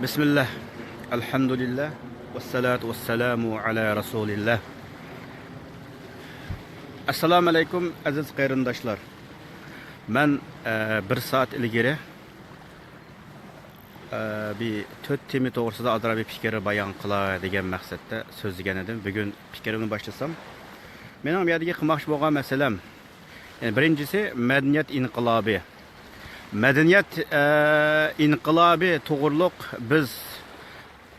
Bismillah, elhamdülillah, ve salatu ve selamu ala Resulillah. Assalamu alaikum aziz qayrindaşlar. Ben bir saat ilgiri bir tört temi doğrusunda adına bir fikri bayan kıla degen maqsadda sözlegen edim. Bugün fikrimni başlasam. Mening bu yerga qilmoqchi bo'lgan meselem. Yani birincisi medeniyet inqilabı. Medeniyet inqilabı to'g'riliq biz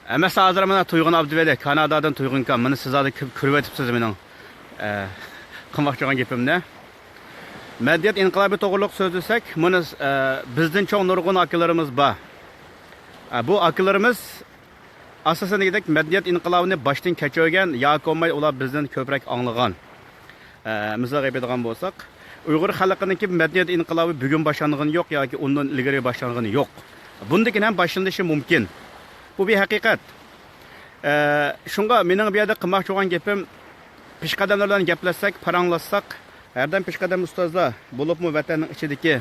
emas hozir mana To'yg'un Abduvali Kanadadan To'yg'un kan meni siz hozir ko'rib o'tibsiz mening qilmoqchi bo'lgan gapimni. Medeniyet inqilabı to'g'riliq so'zlasak, buni bizdan cho'ng nurg'un akalarimiz bor. Bu akalarimiz asosan degandek medeniyet inqilabini boshdan kechirgan yoki olmay ular bizdan ko'proq anglagan. Misol aytadigan bo'lsak, Uyghur xalqininki medeniyet inqilabı bugun boshlangan yo'q yoki undan ilgari boshlangan yo'q. Bundan ham boshlanishi mumkin. Bu bir haqiqat. Shunga mening bu yerda qilmoqchi bo'lgan gapim, peshqadamlar bilan gaplashsak, paranglasak, hardan peshqadam ustozlar bo'libmi vatanning ichidagi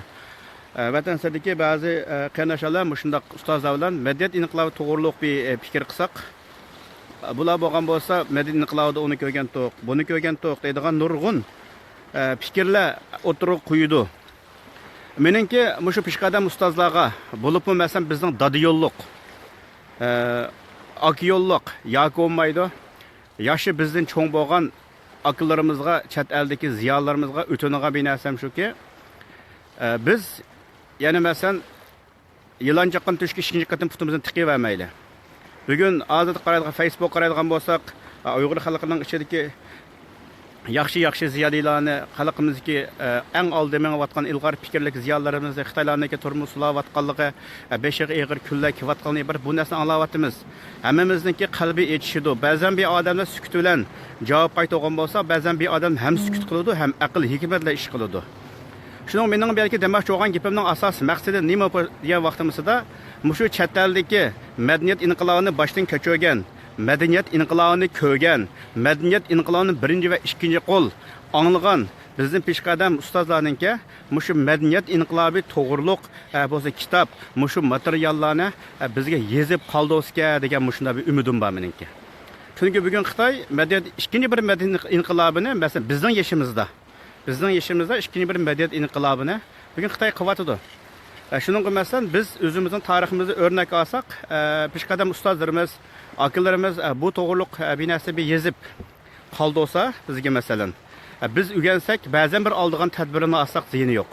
vatan sirtidagi ba'zi qarindoshlar shunday ustozlar bilan medeniyet inqilobi to'g'riliq bir fikr qilsak, bular bo'lgan bo'lsa, medeniyet inqilobida uni ko'rgan to'q, buni ko'rgan to'q deydigan nurg'un fikrlar o'tirib qo'ydi. Meningki mushu peshqadam ustozlarga bo'libmi masalan bizning dadiyolliq, akiyolliq yoki bo'lmaydi, yoshi bizdan cho'ng bo'lgan aqllarimizga, chet eldagi ziyolarimizga o'tiniga binasam shuki, biz yani masalan yılan chaqqan tushga ikkinchi qatim putimizni tiqib vermayli. Bugun hozir qaraydigan Facebook qaraydigan bo'lsak, Uyg'ur xalqining ichidagi yaxshi ziyolilarni xalqimizdagi eng oldi mengayotgan ilg'or fikrlik ziyolilarimizni Xitoylarniki turmush sulayotganligi, beshig'i eg'ir kunlar kelayotganini bir bu narsani anglayapmiz. Hammamizningki qalbi etishidi. Ba'zan bir odamlar sukut bilan javob qaytargan bo'lsa, ba'zan bir odam ham sukut qiladi, ham aql hikmat bilan ish qiladi. Shuning mening belki demoqchi bo'lgan gapimning asos maqsadi nima degan vaqtimizda mushu chet eldagi medeniyet inqilobini boshdan kechirgan, medeniyet inqilobini ko'rgan, medeniyet inqilobini birinchi va ikkinchi qo'l anglagan bizning peshqadam ustozlarningki mushu medeniyet inqilobi to'g'riliq bo'lsa kitob, mushu materiallarni bizga yezib qoldirsa degan mushunda bir umidim bor meningki. Chunki bugun Xitoy medeniyet ikkinchi bir medeniyet inqilobini masalan bizning yeshimizda ikkinchi bir medeniyet inqilobini bugun Xitoy qilyotidi. Shuningga masalan biz o'zimizning tariximizni o'rnak olsak, peshqadam ustozlarimiz, akalarimiz bu to'g'riliq binasi bir yezib qoldirsa bizga masalan, biz o'rgansak ba'zan bir oldigan tadbirini olsak ziyini yo'q.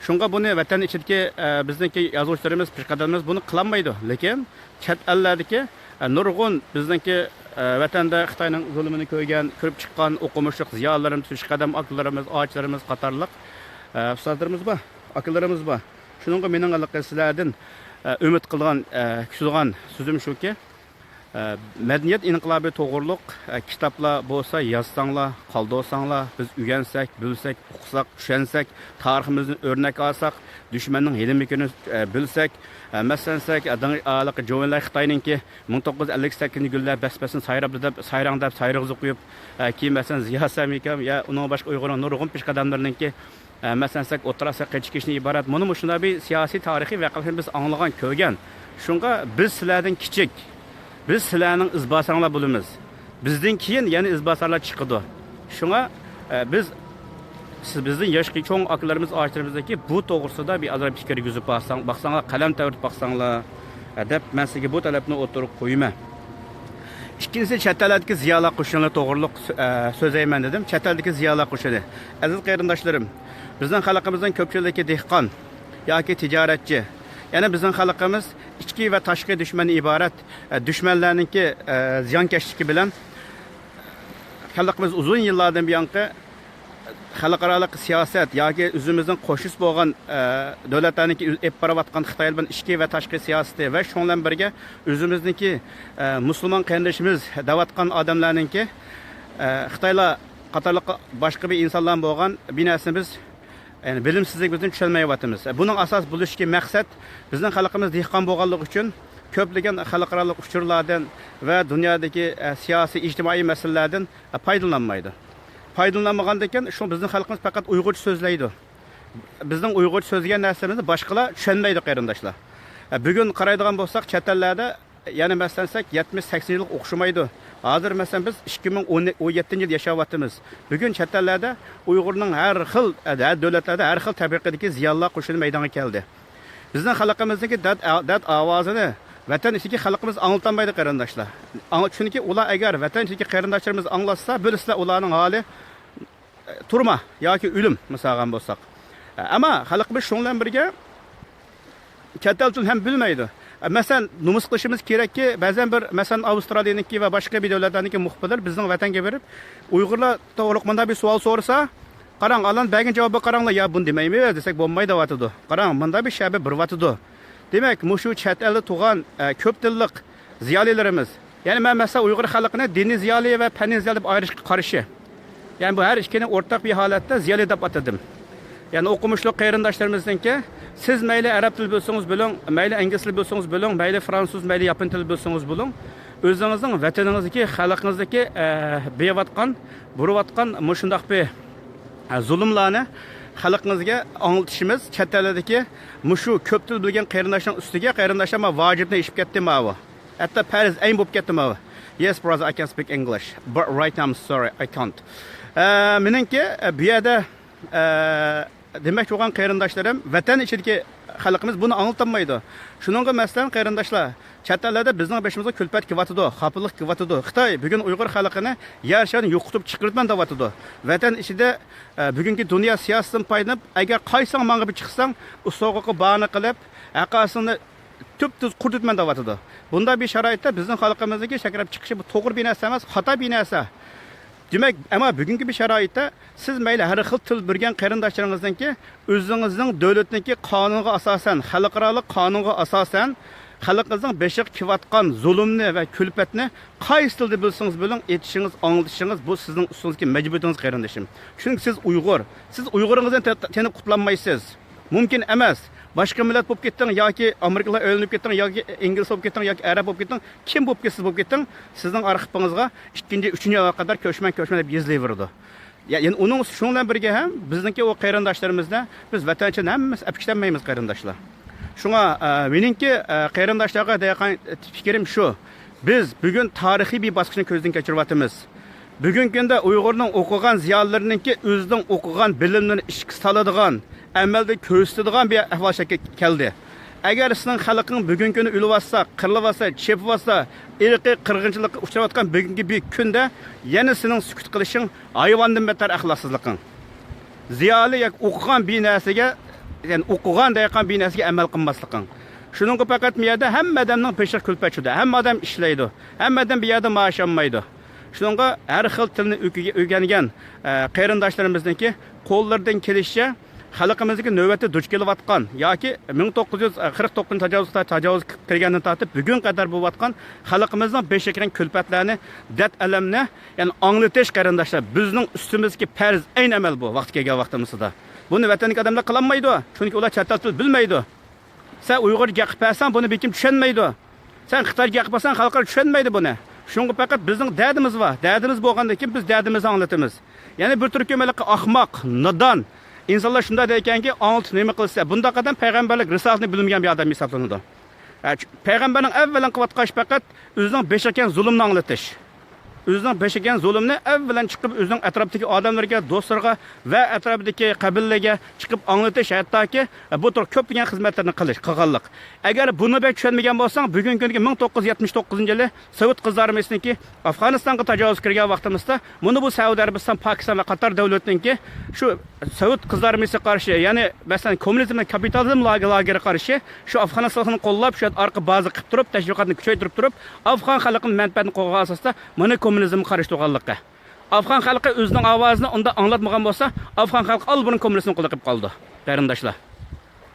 Shunga buni vatan ichidagi bizniki yozuvchilarimiz, peshqadamlarimiz buni qilolmaydi. Lekin chet ellardagi nurg'un bizniki vatanda Xitoyning zulmini ko'rgan, ko'rib chiqqan o'qimishli ziyolarimiz, peshqadam akalarimiz, ochlarimiz qatorliq ustozlarimiz bor, akalarimiz bor. Shuningga mening sizlardan umid qilgan, kutilgan so'zim shuki, medeniyet inqilobi to'g'riliq kitoblar bo'lsa yozsanglar, qoldirsanglar, biz o'rgansak, bilsak, o'qisak, tushunsak, tariximizni o'rnak olsak, dushmanning hilmikini bilsak, masalansak, adang Jo'nlar Xitoyninki 1958-yillar basbasini sayrangdab sayrig'izni qo'yib, keyin masalan Ziyo Samikam ya uning boshqa Uyg'urning nurg'un peshqadamlarninki masalansak o'tirasa qechikishni iborat. Buni shunday bir siyosiy tarixiy voqealarni biz anglagan, ko'rgan. Shunga biz sizlardan kichik, biz sizlarning izbosanglar bo'lamiz. Bizdan keyin yana izbosarlar chiqadi. Shunga siz bizning yoshki cho'ng akalarimiz, ochlarimizdagi bu to'g'risida bir azroq fikr yuzib baqsanglar, qalam tavrit baqsanglar deb men sizga bu talabni o'tirib qo'yman. İkincisi chet eldagi ziyolar qo'shini to'g'riliq so'zlayman dedim. Chet eldagi ziyolar qo'shini. Aziz qarindoshlarım, bizning xalqimizning ko'pchiligi dehqon yoki tijoratchi. Yani bizning xalqimiz ichki va tashqi dushmandan iborat. Dushmanlarningki ziyonkashligi bilan xalqimiz uzun yillardan buyongi xalqaro siyosat yoki o'zimizning qo'shis bo'lgan davlatlarniki ep borayotgan Xitoy bilan ichki va tashqi siyosati va shundan bilan birga o'zimizniki musulmon qarindoshimiz davatgan odamlarningki Xitoylar qatorliq boshqa bir insonlar bo'lgan binasini biz yani bilimsizlik bizning tushunmayapmiz. Buning asos bo'lishki maqsad bizning xalqimiz dehqon bo'lganligi uchun ko'plagan xalqaro uchurlardan va dunyodagi siyosiy ijtimoiy masalalardan foydalanmaydi. Foydalanmagandan keyin shu bizning xalqimiz faqat Uyg'urcha so'zlaydi. Bizning Uyg'urcha so'zlagan narsamizni boshqalar tushunmaydi qarindoshlar. Bugun qaraydigan bo'lsak, chet ellarda yani məsələn 70-80 yıllık oxşumaydı. Hazır məsələn biz 2017 yıl yaşayaptımız. Bugün chet ellərdə Uyğurның hər xil dövlətlərdə hər xil təbəqədəki ziyallar qoşunu meydana gəldi. Bizning xalqimizdagi dad ovozini vatan ichidagi xalqimiz anglatamaydi qarindoshlar. Chunki ular agar vatan ichidagi qarindoshlarimiz anglatsa, bilsa ularning holi turma yoki o'lim misalgan bo'lsak. Ammo xalqimiz shunga birga chet el tilini ham bilmaydi. Mesela numus qilishimiz kerakki, ba'zan bir masalan Avstraliyaniki va boshqa bir davlatlarniki muxbirlar bizning vatanga berib, Uyg'urlar to'g'riq menda bir savol so'rasa, qarang, alan bergan javobga qaranglar, ya buni demaymiz desak bo'lmaydi deyotdi. Qarang, menda bir shabi bir deyotdi. Demak, mushu chet elda tug'an ko'p tillik ziyolilarimiz, ya'ni men masalan Uyg'ur xalqini diniy ziyoli va fanniy ziyoli deb ayirishga qarshi. Ya'ni bu har ikkini o'rtaq bir holatda ziyoli deb atadim. Yani okumuşlu qarindoshlarimizniki siz mayli arab tili bo'lsangiz bo'ling, mayli ingliz tili bo'lsangiz bo'ling, mayli fransuz, mayli yapon tili bo'lsangiz bo'ling, o'zingizning vataningizdagi, xalqingizdagi beyvatgan, burvatgan mushundaq bir zulmlarni xalqingizga anglatishimiz, chet eldagi mushu ko'p til bilgan qarindoshning ustiga qarindoshlar vojibni ishib ketdi mavi. Hatto farz ayn bo'lib ketdi mavi. Yes brother, I can speak English, but right now I'm sorry, I can't. Meningki bu yerda demek olan qarindoshlarım vatan ichidagi xalqimiz buni anglatamaydi. Shuningga masalan qarindoshlar chet ellarda bizning beshimizga kulpat kivatidi, xafalik kivatidi. Xitoy bugun Uyg'ur xalqini yer sharini yo'qotib chiqartman deyotdi. Vatan ichida bugungi dunyo siyosatidan foydalanib, agar qaysang menga bir chiqsang, ustoqqa bahona qilib, aqasini tüp-tüz qurtitman deyotdi. Bunda bir sharoitda bizning xalqimizdagi shakrab chiqishi bu to'g'ri bir narsa emas, xato bir narsa. Demek ama bugünkü bir şaraitte siz mayli her xil til bilgan qarindoshlaringizdanki o'zingizning davlatniki qonunga asosan, xalqaro qonunga asosan xalqingizning beshiq kivatgan zulmni va kulfatni qaysi tilda bilsangiz bilan etishingiz, anglatishingiz bu sizning ustingizga majburiyatingiz qarindoshim. Chunki siz Uyg'ur, siz Uyg'uringizdan tanib qutlanmaysiz. Mumkin emas. Başka millet bo'lib ketding yoki Amerikalar o'linib ketding yoki ingliz bo'lib ketding yoki arab bo'lib ketding, kim bo'lib ketsiz bo'lib ketding, sizning arxivingizga 2-3-yilga qadar ko'chman deb yozilaverdi. Ya'ni uning shundan birga ham bizningki o qarindoshlarimizni biz vatanchi hammamiz apkishlanmaymiz qarindoshlar. Shunga meningki qarindoshlarga degan fikrim shu. Biz bugun tarixiy bir bosqichni ko'zdan kechiryapmiz. Bugungi kunda Uyg'urning o'qigan ziyolilarininki o'zining o'qigan bilimlarini ishga soladigan, amalda ko'rsatadigan bir ahvol shaklga keldi. Agar sizning xalqing bugungi kuni o'libotsa, qirilibotsa, chepibotsa, irqiy qirg'inchilikka uchrayotgan bugungi bir kunda yana sening sukut qilishing hayvondan betar axloqsizliging. Ziyoli yoki o'qigan bir narsaga, ya'ni o'qigan degan bir narsaga amal qilmasliging. Shuningga faqat bu yerda hamma odamning peshiq kulpachida, hamma odam ishlaydi, hamma odam bir yerda maosh olmaydi. Shuningga har xil tilni o'rgangan qarindoshlarimizniki qo'llaridan kelishicha xalqimizdagi navbatda duch kelayotgan yoki 1949 tajovuz kirgandan tortib bugun qadar bo'layotgan xalqimizning beshiqgan kulfatlarni, dard alamni, ya'ni anglatish qarindoshlar bizning ustimizga farz ayn amal bu vaqt kelgan vaqtimizda. Buni vatanlik odamlar qilolmaydi, chunki ular chet til bilmaydi. Sen Uyg'ur gapirsan, buni bekim tushunmaydi. Sen Xitoy gapirsan, xalqlar tushunmaydi buni. Shunga faqat bizning dardimiz bor. Dardimiz bo'lgandan keyin biz dardimizni anglatamiz. Ya'ni bir turkumalik ahmoq, nodon İnsanlar şunda deyken ki anlat neyme kılsa bunda kadar peygamberlik risaletini bilmeyen bir adam hesaplanırdı. Peygamberin evvelen kıvat kaç fakat özünün beşiken zulümünü anlatış. Özünün beşiken zulümünü evvelen çıkıp özünün etrafındaki adamlarga, dostlarga ve etrafındaki kabillerge çıkıp anlatış hatta ki bu tür köpügen hizmetlerini kılganlık. Eğer bunu ben düşünmegen bolsan bugün günkü 1979 yılı Sovet kızlarımızdaki Afganistan'a tecavüz kirgen vaktimizde bunu bu Suudi Arabistan, Pakistan ve Katar devletindeki şu Sovet kızlarımıza karşı yani mesela komünizm, kapitalizm lageri karşı şu Afganistan'ı kollab şu arka bazı kıp durup teşvikatını küçeytirip durup Afgan halkının menfaatini qo'ygan asosda bunu komünizm qarshi turganlikka. Afgan xalqi o'zining ovozini unda anglatmagan bo'lsa, Afgan xalqi al buni kommunizm qilib qoldi. Qarindoshlar.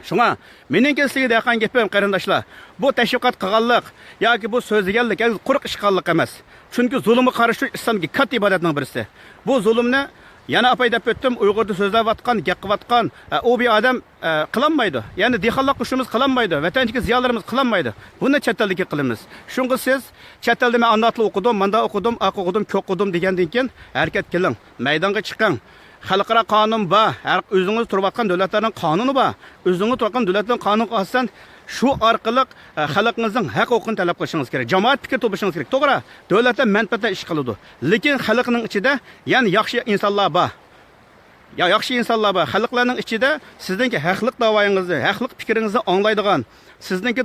Shunga mening sizga degan gapim qarindoshlar, bu tashviqot qilganlik yoki bu so'zlaganlik quruq ish qilganlik emas. Chunki zulmga qarshi islomga katta ibodatning birisi. Bu zulmni yana apay deb o'tdim, Uyg'urda so'zlayotgan, gapqilayotgan o bir adam qilinmaydi. Ya'ni dehonlik qilishimiz qilinmaydi, vatanchilik ziyolarimiz qilinmaydi. Buni chet eldagi qilamiz. Shunga siz chet elda men ana tili o'qidim, manda o'qidim, o'qidim, ko'q o'qidim degandan keyin harakat qiling, maydonga chiqing. xalqaro qonun bor, har o'zingiz turayotgan davlatlarning qonuni bor. O'zingiz turayotgan davlatlarning qonuniga asosan shu orqali xalqingizning haq-huquqini talab qilishingiz kerak. Jamoat fikr to'plashingiz kerak. To'g'ri, davlatlar manfaatdan ish qiladi. Lekin xalqning ichida yana yaxshi insonlar bor. Yaxshi insonlar bor. Xalqlarning ichida sizningki haqliq da'voyingizni, haqliq fikringizni anglaydigan, sizningki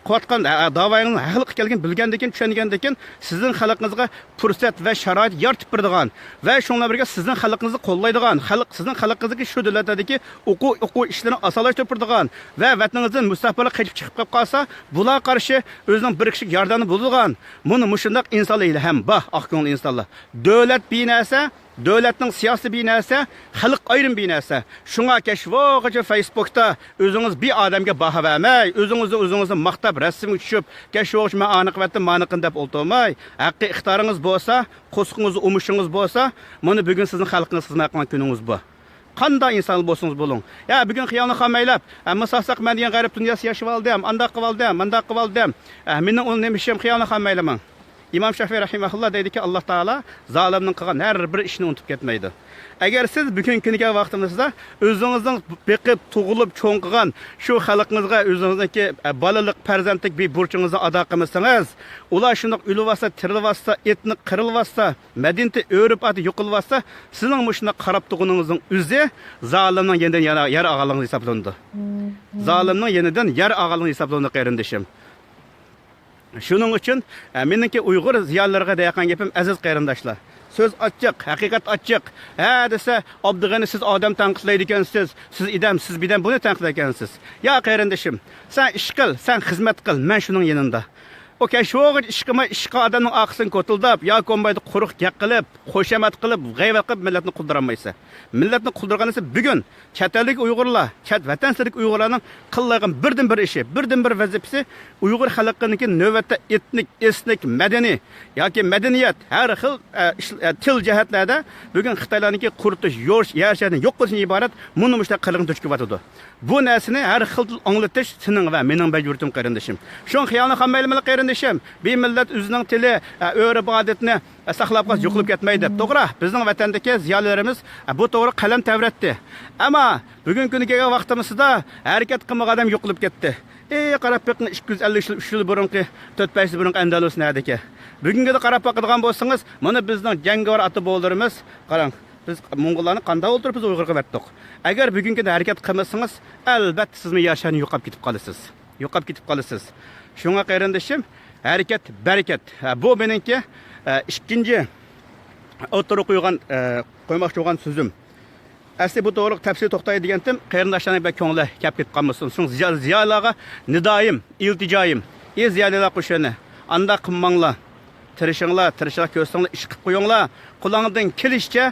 qilayotgan da'voyingizni haqliq ekanligini bilgandan keyin, tushungandan keyin sizning xalqingizga fursat va sharoit yaratib beradigan va shunga birga sizning xalqingizni qo'llaydigan, sizning xalqingizga shu davlatdagi o'quv ishlarini osonlashtirib beradigan va vataningizdan mustaqbalga qaytib chiqib qolsa, bular qarshi o'zining bir kishilik yordami bo'ladigan. Buni mushundaq insonlar ham bor, oq ko'ngil insonlar. Davlat binasi, davlatning siyosiy binasi, xalq ayrim binasi. Shunga kashvoqacha Facebookda o'zingiz bir odamga baho bermay, o'zingizni maqtab rasmga tushib, kashvoq men aniq vatdan maniqin deb o'ltirmay, haqiqiy ixtiyoringiz bo'lsa, qo'sqingiz, umushingiz bo'lsa, mana bugun sizning xalqingiz xizmat qilgan kuningiz bu. Qanday inson bo'lsangiz bo'ling. Ya bugun xiyonat qilmaylab, masasak men degan g'arib dunyosi yashab oldim, anda qildim, manda qildim. Mening o'zim nima xiyonat qilmaylaman. İmam Şafii rahimahullah deydi ki Allah Teala zalimning qilgan har bir ishni unutib ketmaydi. Agar siz bugungi kunga vaqtingizda o'zingizning beqib tug'ilib cho'ng qilgan shu xalqingizga o'zingizniki bolalik, farzandlik bir burchingizni ado qilmasangiz, ular shundoq o'livasa, tirilvasa, etni qirilvasa, madinati o'rib ati yo'qilvasa, sizning mushuna qarab turganingizning o'zi zalimning yenidan yar og'alingiz hisoblanadi. Zalimning yenidan yar og'alingiz hisoblanadi qarindishim. Şunun için meniki Uyg'ur ziyolilariga deyotgan gapim aziz qarindoshlar. Söz açık, haqiqat açık. Ha desa, Abdug'ani siz odam tanqidlaydi ekansiz, siz idam, siz bidam buni tanqidlaydi ekansiz. Ya qarindoshim, sen ish qil, sen xizmat qil, men shuning yanında. O kashvoq ishqa odamning oqisini ko'tildab, yo kombayda quruq gap qilib, qo'shamat qilib, g'ayvat qilib millatni quldirammaysa. Millatni quldirganisi bugun chet ellik Uyg'urlar, chet vatanchilik Uyg'urlarning qilgan birdan-bir ishi, birdan-bir vazifasi Uyg'ur xalqining navbatda etnik, esnik, madaniy yoki madaniyat har xil til jihatlarda bugun Xitoylarniki quritish, yashashni yo'q qilishdan iborat buni mushta qilgan duch kelyapti. Bu narsani har xil anglatish sening va mening majburiyatim qarindishim. Shun xiyonat qilmayman qarindishim. Bir millat o'zining tili, o'rib odatini saqlab qolib yo'qolib ketmaydi. To'g'ri, bizning vatandagi ziyolilarimiz bu to'g'ri qalam tavratdi. Ammo bugungi kunga vaqtimizda harakat qilmagan odam yo'qolib ketdi. Qarab bakın 250 3 yıl burunki 4-5 yıl burunki Andalus neredeki. Bugünkü de qarab bakadigan bo'lsangiz, mana bizning jangovar ati bo'ldirimiz, qarang. Biz Mo'ngollarni qanday o'ldirib biz Uyg'urga berdik. Agar bugungi de harakat qilmasangiz, albatta siz yashashni yo'qolib ketib qolasiz. Yo'qolib ketib qolasiz. Shunga qarindishim, harakat, barakat. Bu meningki ikkinchi o'tirib qo'ymoqchi bo'lgan so'zim. Asli bu to'g'ri tafsir to'xtay degandim, qarindoshlarning bir ko'ngli kelib ketib qolmasin. So'ng ziyolaga nidoyim, iltijoyim. Ziyolalar qo'shini. Anda qilmanglar. Tirishinglar ko'rsanglar, ish qilib qo'yinglar. Qo'lingizdan kelishicha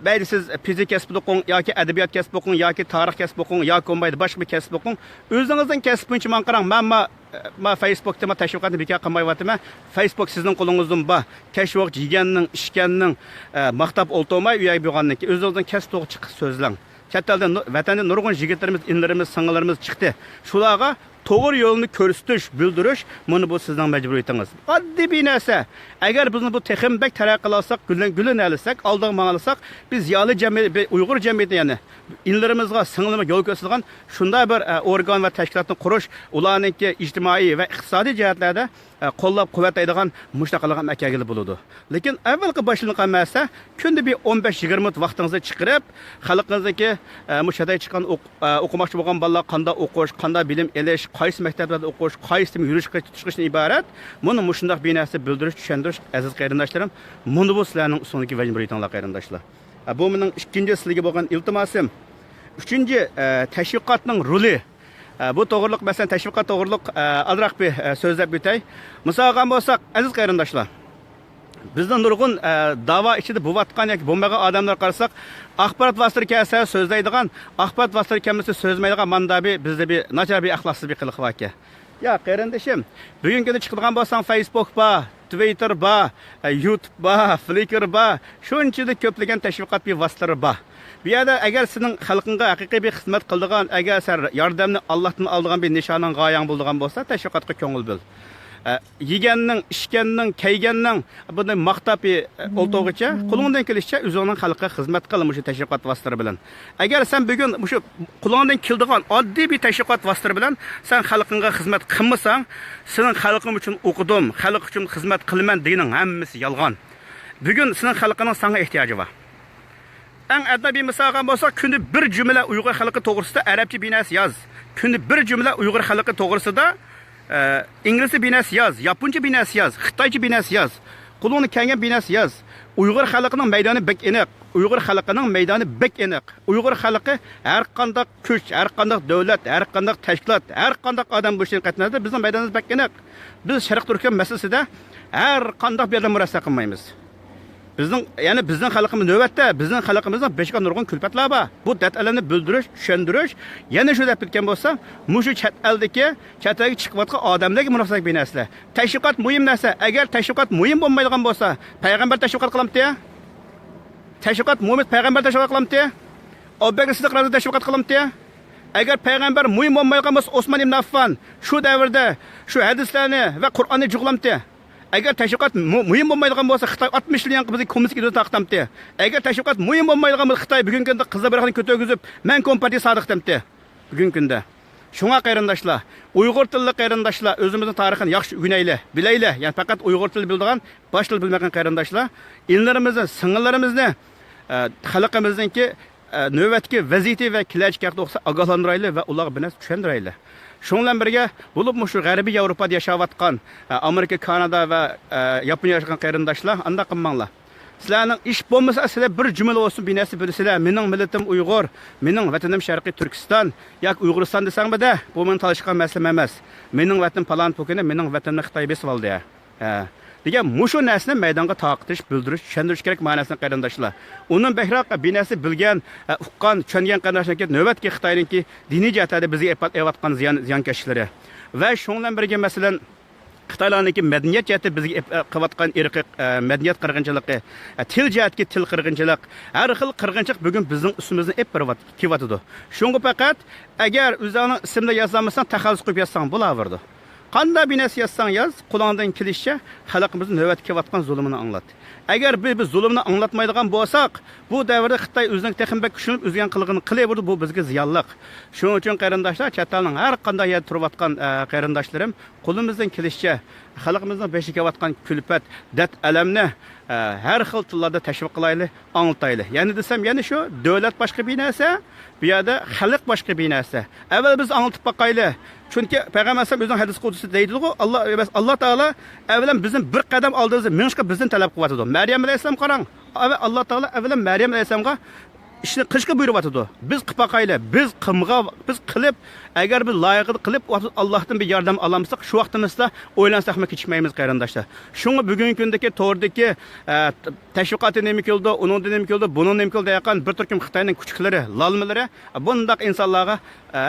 Bəyli siz fizik kəsb oxuyun, yoki ədəbiyyat kəsb oxuyun, yoki tarix kəsb oxuyun, yoki olmaydı başqa bir kəsb oxuyun. Özünüzün kəsbini mən qarang, mən Facebookda təşviqatını bekar qılmayıvatıma. Facebook sizin qolunuzdan ba. Kəşviq yeganning, ishganning maqtab oltolmay uyay bo'lgandan keyin o'zingizdan kəsb to'g'ri chiqib so'zlang. Chet eldan vatanda nurg'un yigitlarimiz, inlarimiz, singillarimiz chiqdi. Shularga to'g'ri yo'lni ko'rsatish, bildirish, buni bu sizning majburiyatingiz. Oddiy bir narsa. Agar bizni bu texnik taraqqi qilsak, gullan alsak, oldiga mangalasak, biz ziyoli jamiyat, Uyg'ur jamiyati ya'ni inlarimizga, singillarga yo'l ko'rsatgan shunday bir organ va tashkilotni qurish, ularningki ijtimoiy va iqtisodiy jihatlarda qo'llab quvvatlaydigan mushtaqilgan akagili bo'ladi. Lekin avvalgi boshlangan emasda kunda bir 15-20 vaqtingizni chiqarib, xalqingizniki mushaday chiqqan o'qimoqchi bo'lgan bolalar qanday o'qish, qanday bilim elish, qaysi maktablarda o'qish, qaysi yurishga tutishdan iborat. Buni mushundaq bir narsa bildirish, tushuntirish aziz qarindoshlarim, buni bu sizlarning ustunligi majburiyatinglar qarindoshlar. Bu mening ikkinchi sizlarga bo'lgan iltimosim. Uchinchi tashviqotning roli. Bu to'g'riliq masalan tashviqot to'g'riliq azroq bir so'zlab o'tay. Misolga bo'lsak, aziz qarindoshlar, bizning nurg'un da'vo ichida bo'layotgan yoki bo'lmagan odamlar qarasak, axborot vositalari kelsa so'zlaydigan, axborot vositalari kelmasa so'zmaydigan mandabi bizda bir nachar bir axloqsiz bir qiliq bor ekan. Ya qarindishim, bugungi kunda chiqadigan bo'lsang Facebook bor, Twitter bor, YouTube bor, Flickr bor, shunchada ko'plagan tashviqot bir vositalari bor. Bu yerda agar sizning xalqingga haqiqiy bir xizmat qildigan, agar sen yordamni Allohdan oldigan bir nishoning g'oyang bo'lgan bo'lsa, tashviqotga ko'ngil bo'l. yeganning, ichganning, kayganning bunday maqtab o'lto'g'icha qo'lingdan kelishicha o'zingning xalqqa xizmat qil shu tashviqot vositalari bilan. Agar sen bugun shu qo'lingdan keladigan oddiy bir tashviqot vositalari bilan sen xalqingga xizmat qilmasang, sening xalqing uchun o'qidim, xalq uchun xizmat qilaman deganing hammasi yolg'on. Bugun sening xalqining senga ehtiyoji bor. Eng adda bir misolga bo'lsa, kunda bir jumla Uyg'ur xalqi to'g'risida arabcha binasi yoz. Kunda bir jumla Uyg'ur xalqi to'g'risida İngilizce binası yaz, Japonca binası yaz, Xitoycha binası yaz, qo'lingni kelgan binası yaz. Uyg'ur xalqining maydoni bek aniq, Uyg'ur xalqining maydoni bek aniq. Uyg'ur xalqi har qanday kuch, har qanday davlat, har qanday tashkilot, har qanday odam bu ishga qatnashadi. Bizning maydonimiz bek aniq. Biz Sharq Turkiya masalasida har qanday bir yerda murassa qilmaymiz. Bizning xalqimiz navbatda, bizning xalqimizning beşqa nurg'un kulfatlar bor. Bu dat'alarni bildirish, tushuntirish, yana shu deb bitgan bo'lsa, mushu chet eldagi, chet elga chiqayotgan odamlarga munosabat binasizlar. Tashviqot muhim narsa. Agar tashviqot muhim bo'lmaydigan bo'lsa, payg'ambar tashviqot qilamdi. Tashviqot Muhammad payg'ambar tashviqot qilamdi. Abu Bakr Siddiq razi tashviqot qilamdi. Agar payg'ambar muhim bo'lmaydigan bo'lsa, Osman ibn Affan shu davrda shu hadislarni va Qur'onni jug'lamdi. Agar tashviqot muhim bo'lmaydigan bo'lsa, Xitoy 60 million bizni kommunist idora taqtamdi. Agar tashviqot muhim bo'lmaydigan bo'lsa, Xitoy bugungi kunda qizlar biroqni ko'targizib, men kompartiya sodiq demdi. Bugungi kunda. Shunga qarindoshlar, Uyg'ur tilli qarindoshlar, o'zimizning tarixini yaxshi o'rganaylik, bilaylik. Ya'ni faqat Uyg'ur tili biladigan, boshqa til bilmagan qarindoshlar, inlarimizni, singillarimizni, xalqimizningki navbatdagi vaziyati va kelajakda o'xsa ogohlantiraylik va ularga bir narsa tushuntiraylik. Shundan birga bo'lib shu G'arbiy Yevropada yashayotgan Amerika, Kanada va Yaponiya yashagan qarindoshlar, anda qilmanglar. Sizlarning ish bo'lmasa, sizlar bir jumla olsun binasi bilisizlar. Mening millatim Uyg'ur, mening vatanim Sharqiy Turkiston yoki Uyg'uriston desangmi-da, bu men talashgan masala emas. Mening vatanim falan pokini, mening vatanimni Xitoy besib oldi. degan mushu narsani maydonga taqtish, bildirish, tushuntirish kerak ma'nosini qarindoshlar. Uning bahroq binasi bilgan, uqqan, tushungan qarindoshlarga navbatga Xitoyninki diniy jihatda bizga evatgan ziyonkashliklari va shundan birga masalan Xitoylarniki madaniyat jihati bizga qilayotgan irqiy madaniyat qirg'inchiligi, til jihatga til qirg'inchilik, har xil qirg'inchilik bugun bizning ustimizdan kelyapti. Shunga faqat agar o'zingning ismini yozolmasang, taxallus qilib yozsang bo'laverdi. Qanday binasi yazsang yoz, qo'lingdan kelishicha xalqimizni navbatga kelayotgan zulmini anglat. Agar biz zulmni anglatmaydigan bo'lsak, bu davrda Xitoy o'zining texnik kuchini o'zgan qilg'ini qilaverdi, bu bizga ziyonliq. Shuning uchun qarindoshlar, chet elning har qanday yerda turayotgan qarindoshlarim, qo'limizdan kelishicha xalqimizning beshiga kelayotgan kulfat, dard alamni har xil tillarda tashviq qilaylik, anglataylik. Ya'ni desam, yana shu davlat boshqa binasi, bu yerda xalq boshqa binasi. Avval biz anglatib boqaylik. Chunki Payg'ambar o'zining hadis qudusida deydi-ku, Alloh taolo avvalan bizning bir qadam oldimizda minishga bizdan talab qilyapti. Maryam alayhisalom qarang, Alloh taolo avvalan Maryam alayhisalomga ishni qilishga buyuryapti. Biz qilib boqaylik, biz qilib, agar biz loyiqini qilib Allohdan bir yordam olamisak, shu vaqtimizda o'ylansak kechmaymiz qarindoshlar. Shunga bugungi kundagi to'g'ridagi tashviqoti nima keldi, uning nima keldi, buning nima keldi degan bir turkum Xitoyning kuchlari, lalmalari bundaq insonlarga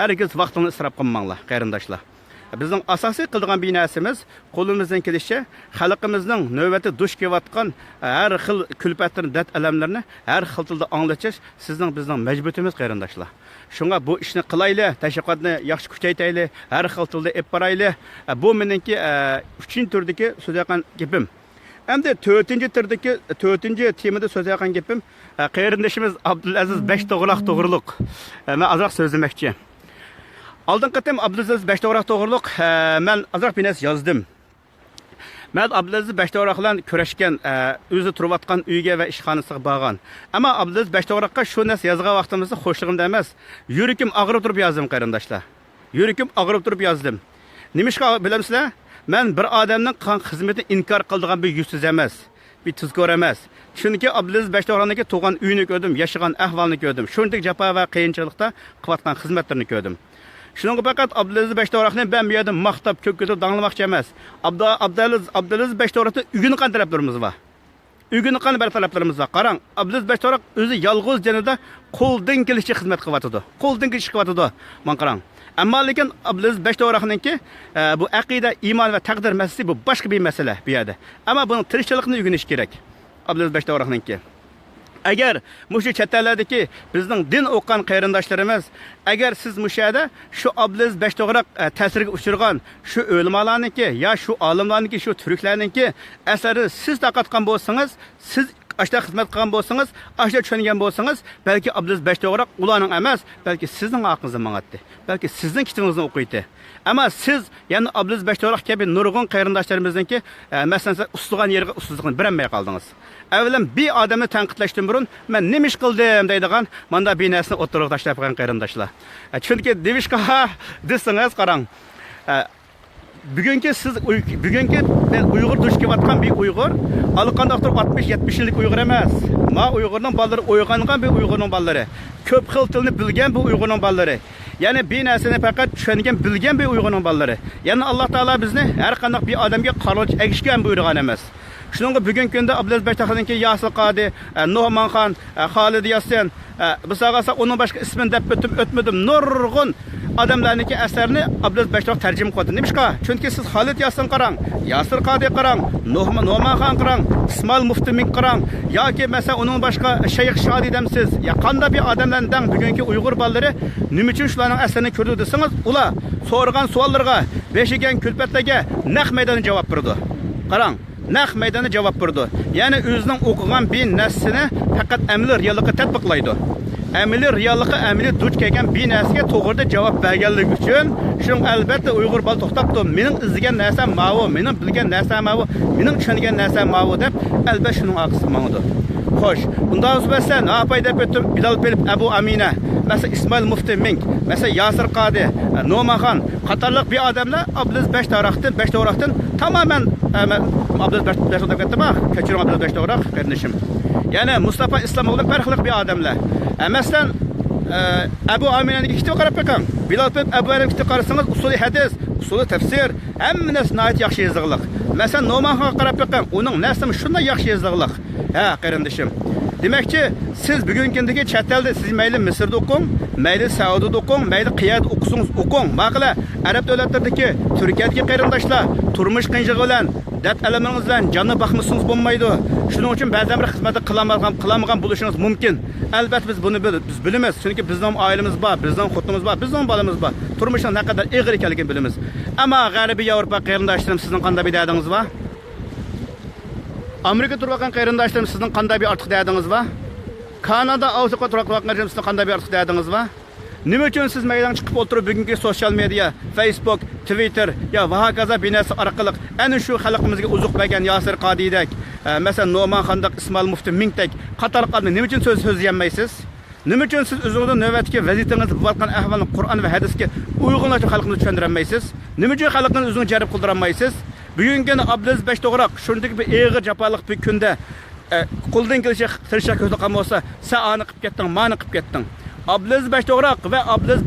hargiz vaqtini isrof qilmanglar qarindoshlar. Bizning asosiy qiladigan binasimiz qo'limizdan kelishicha xalqimizning navbati duch kelayotgan har xil kulfatlarni, dard alamlarni har xil tilda anglatish bizning majburiyatimiz qarindoshlar. Shunga bu ishni qilaylik, tashviqotni yaxshi kuchaytiraylik, har xil tilda olib boraylik. Bu meningki 3-turdagi so'zlayotgan gapim. Hamda 4-turdagi 4-temada so'zlayotgan gapim qarindoshimiz Abdulaziz to'g'riliq. Men azroq so'zlamoqchi. Aldın qatim Abdulaziz to'g'riliq men azroq binas yozdim. Men Abdulaziz to'g'riliq bilan kurashgan, o'zi turayotgan uyga va ishxonasiga borgan. Ammo Abdulaziz to'g'riliqqa shu narsa yozgan vaqtimizda xo'shligimda emas, yurakim og'rib turib yozdim qarindoshlar. Yurakim og'rib turib yozdim. Nimishqa bilamsizlar? Men bir odamning qon xizmatini inkor qiladigan bir yuzsiz emas, bir tuzkor emas. Chunki Abdulaziz to'g'riliqning tug'an uyini ko'rdim, yashagan ahvolini ko'rdim. Shunday jafo va qiyinchilikda qilayotgan xizmatlarini ko'rdim. Shuningga faqat Abdulaziz to'g'riliqni ben bu yerda maqtab ko'kitib danglamoqchi emas. Abdulaziz to'g'riliqning uyini qan taraflarimiz bor. Uyini qan bir taraflarimiz bor. Qarang, Abdulaziz to'g'riliq o'zi yolg'iz janida qo'ldan kelishcha xizmat qilyapti. Qo'ldan kelish qilyapti. Men qarang. Ammo lekin Abdulaziz to'g'riliqningki bu aqida, iymon va taqdir masalasi bu boshqa bir masala bu yerda. Ammo buni tirikchilikni o'rganish kerak. Abdulaziz to'g'riliqningki. Agar mushu chet ellardagi bizning din o'qigan qarindoshlarimiz, agar siz mushada shu Abdulaziz Beshto'g'roq ta'sirga uchirgan shu o'limalarniki, ya shu olimlarniki, shu turklarniki asari siz taqatgan bo'lsangiz, siz ashta xizmat qilgan bo'lsangiz, ashta tushungan bo'lsangiz, balki Abdulaziz Beshto'g'roq ularning emas, balki sizning haqingizda mang'atdi. Balki sizning kitingizni o'qiydi. Ama siz yani Abdulaziz Beshto'g'roq kabi nurg'un qarindoshlarimizniki masalan ustigan yerga ustunlikni bermay qoldingiz. Avvalan bir odamni tanqidlashdan burun men nima ish qildim deydigan manda binasini o'tirib tashlab qo'ygan qarindoshlar. Chunki devishqa desangiz qarang. Bugungi siz bugungi Uyg'ur duch kelayotgan bir Uyg'ur, alqandaqdir 60-70 yillik Uyg'ur emas. Ma Uyg'urning balları uyg'ongan bir Uyg'urning balları. Ko'p xil tilni bilgan bir Uyg'urning balları. Yani bir narsani faqat tushungan, bilgan bir Uyg'urning balları. Yani Allah Taala bizni har qanday bir odamga qarshi egishgan buyurgan emas. Shuningga bugungi kunda Abdulaziz Beshto'g'roqniki Yasir Qodi, Nuhman Xon, Xolid Yasin, bisag'asa onun başka ismini deb o'tmadim. Nurg'un adamlarniki asarni Abdulaziz Beshto'g'roq tarjima qildi. Nimishqa? Chunki siz Xolid Yasin qarang, Yasir Qodi qarang, Nuhman Xon qarang, İsmail Mufti Ming qarang, yoki mesela onun başka Shayx Shodi demsiz. Ya qanday bir adamlardan bugungi Uyg'ur ballari nima uchun shularning asarini ko'rdi desangiz, ular so'ragan savollarga, beshigan kulpatlarga naq maydonda javob berdi. Qarang, naq maydonda javob berdi. Ya'ni o'zining o'qigan bir narsasini faqat amaliy reallikka tatbiqlaydi. Amaliy reallikka amaliy duch kelgan bir narsaga to'g'ri javob berganligi uchun shung albatta Uyg'ur bal to'xtabdi. Mening izlagan narsam ma'vu, mening bilgan narsam ma'vu, mening tushungan narsam ma'vu deb albatta shuning aqisi mangdi. Xo'sh, bundan so'ng ne yapay deb o'tib Bilal Pelip Abu Amina, mesela İsmail Mufti Ming, mesela Yasir Qodi, Nuhman Xon qatorliq bir odamlar Abdulaziz Beshto'g'roqdan tamamen Abdulaziz Beshto'g'roq deb aytdim, kechiring Abdulaziz Beshto'g'roq qarindishim. Yani Mustafa İslamoğlu'dan farklı bir adamlar. Mesela Abu Amina'nın kitabı qarab bakın. Bilal Pelip Abu Amina'nın kitabı qararsanız usulü hadis, usulü tefsir, hemmesi nəhayət yaxşı yazıqlıq. Mesela Nuhman Xon'a qarab bakın, onun nəsli şunda yaxşı yazıqlıq. Ha, qarindishim. Demek ki siz bugünkündeki chet elda siz mayli Misrda o'qing, mayli Saudiyada o'qing, mayli qayerda o'qisangiz o'qing. Maqala Arab davlatlaridagi Turkiyadagi qarindoshlar turmush qiyinchiligi bilan dard alamingiz bilan jonni baxmasangiz bo'lmaydi. Shuning uchun ba'zan bir xizmatni qilamagan bo'lishingiz mumkin. Albatta biz buni biz bilamiz. Chunki bizning oilamiz bor, bizning xotinimiz bor, bizning bolamiz bor. Turmushning ne kadar og'ir ekanligini bilamiz. Ammo G'arbiy Yevropa qarindoshlarim sizning qanday bir dardingiz bor? Amerika turgan qarindoshlarım sizning qanday bir ortiq dardingiz bor? Kanada, Avstraliya turgan qarindoshlarım sizning qanday bir ortiq dardingiz bor? Nima uchun siz maydonga chiqib o'tirib bugungi sosyal media, Facebook, Twitter ya va hokazo binasi orqali ana shu xalqimizga uzuq bergan Yasir Qodidek, masalan Nuhman Xondaq, Ismoil Mufti Mingdek qatorlarni nima uchun so'zlayolmaysiz? Nima uchun siz o'zingizning navbatdagi vazifangizni bo'lgan ahvolni Qur'on va hadisga uyg'unlashtirib xalqni tushuntirolmaysiz? Nima uchun xalqni o'zingiz jalb qildirolmaysiz? Bugungi Abdulaziz Beshto'g'roq shunday bir og'ir jafoliq bir kunda qo'ldan kelishga tirishga ko'zlagan bo'lsa, sen ani qilib ketding, mani qilib ketding. Abdulaziz Beshto'g'roq va Abdulaziz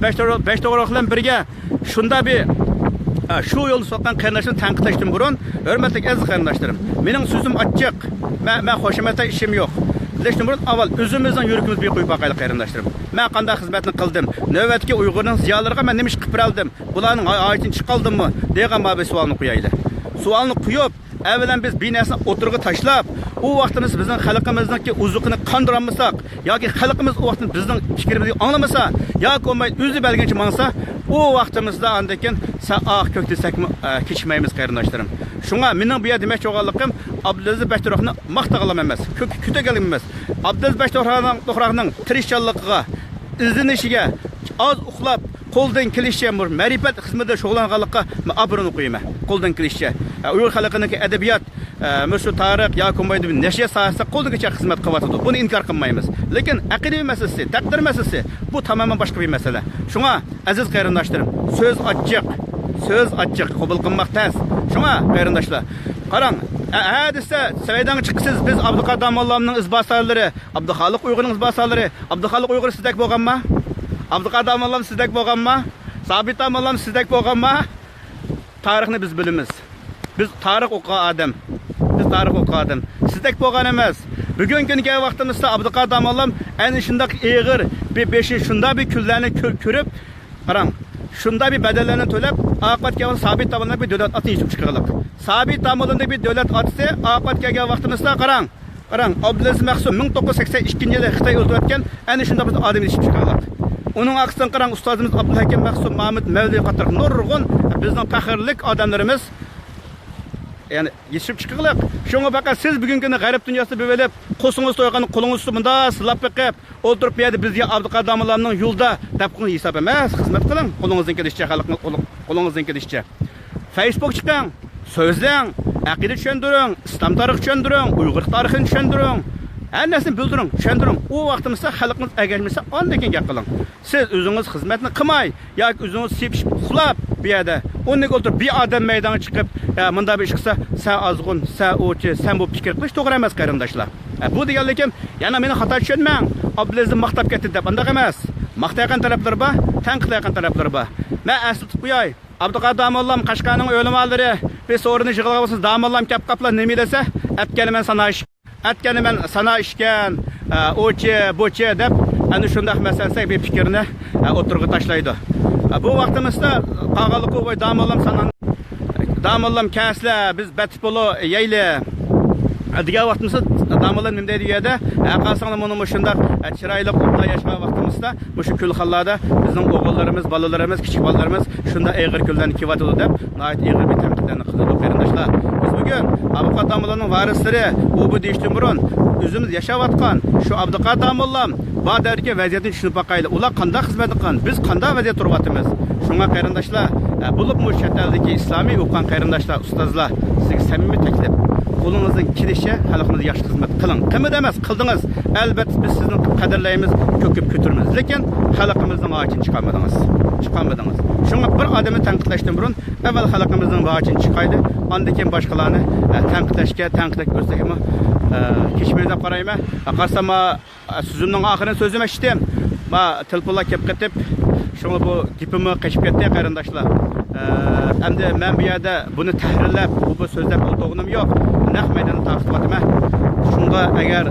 Beshto'g'roq bilan birga shunda bir shu yo'lni so'tgan qarindoshlarni tanqidlashdan burun, hurmatli aziz qarindoshlarim, mening so'zim ochiq. Men xo'shamatda ishim yo'q. Bilishdan burun avval o'zimizning yuragimizni bir qo'yib boqaylik qarindoshlarim. Men qanday xizmatni qildim? Navbatga Uyg'urning ziyolariga men nima ish qilib beraldim? Bularning oyatini chiqaldimmi? degan bir savolni qo'yaylik. Savolni qo'yib, avvalan biz bir narsani o'tirg'i tashlab, u vaqtimiz bizning xalqimizningki uzuqini qondirolmasak yoki xalqimiz u vaqtni bizning fikrimizni anglamasa yoki olmay o'zi belgancha mangsa, u vaqtimizda andakin sa'aq ko'k desakmi kechmaymiz qarindoshlarim. Shunga mening bu yerda demoqchi bo'lganligim Abdulaziz Beshto'g'roqni maqtagalim emas, ko'tagalim emas. Abdulaziz Beshto'g'roqning tirishchanligiga, izlanishiga, oz uxlab qo'ldan kelishcha ma'rifat xizmatida shug'ullanganlikqa men obro'ni qo'yaman. Qo'ldan kelishcha Uyg'ur xalqining adabiyot, mushu tarix yoki qo'ymaydi nashr sohasida qo'ldagicha xizmat qilyotdi. Buni inkor qilmaymiz. Lekin aqidiy masalasi, taqdir masalasi bu tamoman boshqa bir masala. Shunga aziz qarindoshlarim, so'z ochiq, qabul qilmoq tez. Shunga qarindoshlar, qarang, hadisda Saydanga chiqsiz biz Abduqodir Mollaning izbosarlari, Abduxoliq Uyg'urning izbosarlari, Abduxoliq Uyg'ur sizdek bo'lganmi? Abduqodir Mollam sizdek bo'lganmi? Sabit Mollam sizdek bo'lganmi? Tarixni biz bilamiz. Biz tarix o'qigan odam. Sizdek bo'lgan emas. Bugungi kunga vaqtimizda Abduqodir Mollam ana shunday og'ir bir beshi shunday bir kunlarni ko'rib, qarang, shunday bir bedellarni to'lab, oqibatga Sabit Mollamning bir davlat atini yutib chiqardik. Sabit Mollamning bir davlat atisi oqibatga kelgan vaqtimizda qarang, Qarang, Abdulaziz Mahsum 1982 yılı Xitoy o'ldirayotgan, ana shunda biz odam yetishib chiqardik. Uning aksidan qarang, ustozimiz Abdulhakim Mahsum, Mahmud Mavli qator nurg'un bizning faxrlik odamlarimiz yani yetishib chiqiliq. Shunga faqat siz bugungi kunda g'arb dunyosida bevelib, qo'singiz to'ygan qo'lingiz bunda silab beqib, o'ltirib berdi bizga Abduqodir Domlaning yo'lda deb qo'ying hisob emas, xizmat qiling, qo'lingizdan kelishicha, xalqning qo'lingizdan kelishicha. Facebook chiqing, so'zlang, aqida tushuntiring, islom tarixini tushuntiring, Uyg'ur tarixini tushuntiring. Her narsani bildiring, tushuntiring. U vaqtimizda xalqimiz agarmasa, ondan keyin gap qiling. Siz o'zingiz xizmatni qilmay yoki o'zingiz sepishib uxlab bu yerda o'rniga o'tirib bir odam maydonga chiqib, bunda bir ish qilsa, sen ozg'un, sen o'chi, sen bu fikr qilish to'g'ri emas qarindoshlar. Bu deganligim, yana meni xato tushunmang. Abdulaziz maqtab ketdi deb, bunday emas. Maqtayotgan taraflar bor, tanqidlayotgan taraflar bor. Men asli qo'yay. Abduqodir Domlam Qashqarning o'limalari bir so'rini yig'ilgan bo'lsa, Domlam kap qaplar nima desa, atgani men sana ish Әткені мен сана ішкен, o'chi, bo'chi deb, ana shunday masalasiga bir fikrni o'tirg'i tashlaydi. Bu vaqtimizda qag'aliq voy Domlam kasla, biz batib bo'lo yeyli. Degan vaqtimizda Domlam nima deydi yerda? Qalsanglar buni shunday chiroyli qilib yashayotgan vaqtimizda, shu kulxonlarda bizning o'g'illarimiz, bolalarimiz, kichik bolalarimiz shunday eg'ir kullarni kiyotdi deb, nihoyat eg'ir bir tanqidlarni qildi qarindoshlar. Biz bugun Abduqodir Domlaning varislari, u bu deyishdan burun o'zimiz yashayotgan shu Abduqodir Domlam ba'dagi vaziyatni tushunib boqaylik. Ular qanday xizmat qilgan, biz qanday vaziyat turyapmiz. Shunga qarindoshlar, bo'lib bu chet eldagi islomiy o'qigan qarindoshlar, ustozlar, sizga samimiy taklif. Qo'lingizdan kelishi xalqimizga yaxshi xizmat qiling. Qilmadi emas, qildingiz. Albatta biz sizni qadrlaymiz, ko'kib ko'taramiz. Lekin xalqimizning ochini chiqarmadingiz. Shunga bir odamni tanqidlashdan burun avval xalqimizning ochini chiqaydi, ondan keyin boshqalarni tanqidlashga, tanqidlak o'rsakmi kechmaydi deb qarayman. Qarsam so'zimning oxirini so'zim eshitdim. Ma telefonlar kelib ketib, shunga bu gapimni qechib ketdi qarindoshlar. Endi men bu yerda buni tahrirlab, bu so'zlab o'tirganim yo'q. Naq maydonda tartibotman. Shunga agar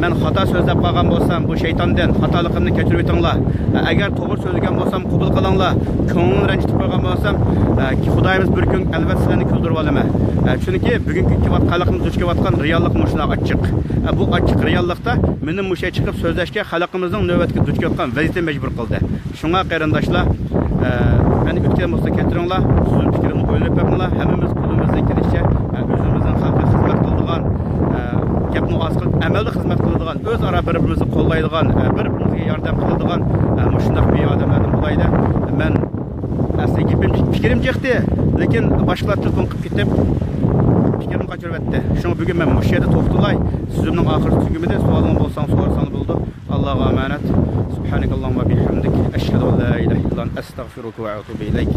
men xato so'zlab qolgan bo'lsam, bu shaytondan xatoligimni kechirib o'tinglar. Agar to'g'ri so'zlagan bo'lsam, qabul qilinglar. Ko'nglimni ranjitib qo'ygan bo'lsam, Xudoyimiz bir kun albatta sizlarni kuldirib olaman. Chunki bugungi xalqimiz duch kelayotgan reallik mushlar ochiq. Bu ochiq reallikda meni mushay chiqib so'zlashga xalqimizning navbatga duch kelayotgan vaziyatga majbur qildi. Shunga qarindoshlar, meni o'tgan bo'lsa keltiringlar, sizning fikringizni o'ylab ko'ringlar. Hammamiz qo'limizdan kelishicha o'zimizning xalqqa xizmat qiladigan, gapni oz qilib amalda xizmat qiladigan, o'zaro bir-birimizni qo'llaydigan, bir-birimizga yordam qiladigan shunday bir odamlardan bo'laydi. Men aslida fikrim chiqdi, lekin boshqalar telefon qilib ketib fikrimni qochirib o'tdi. Shunga bugun men bu yerda to'xtalay. Sizning oxirgi tugimida savolingiz bo'lsa, so'rasangiz bo'ldi. Allohga omonat. Subhanakallohumma bihamdik, ashhadu an la ilaha illa anta, astaghfiruka va atubu ilayk.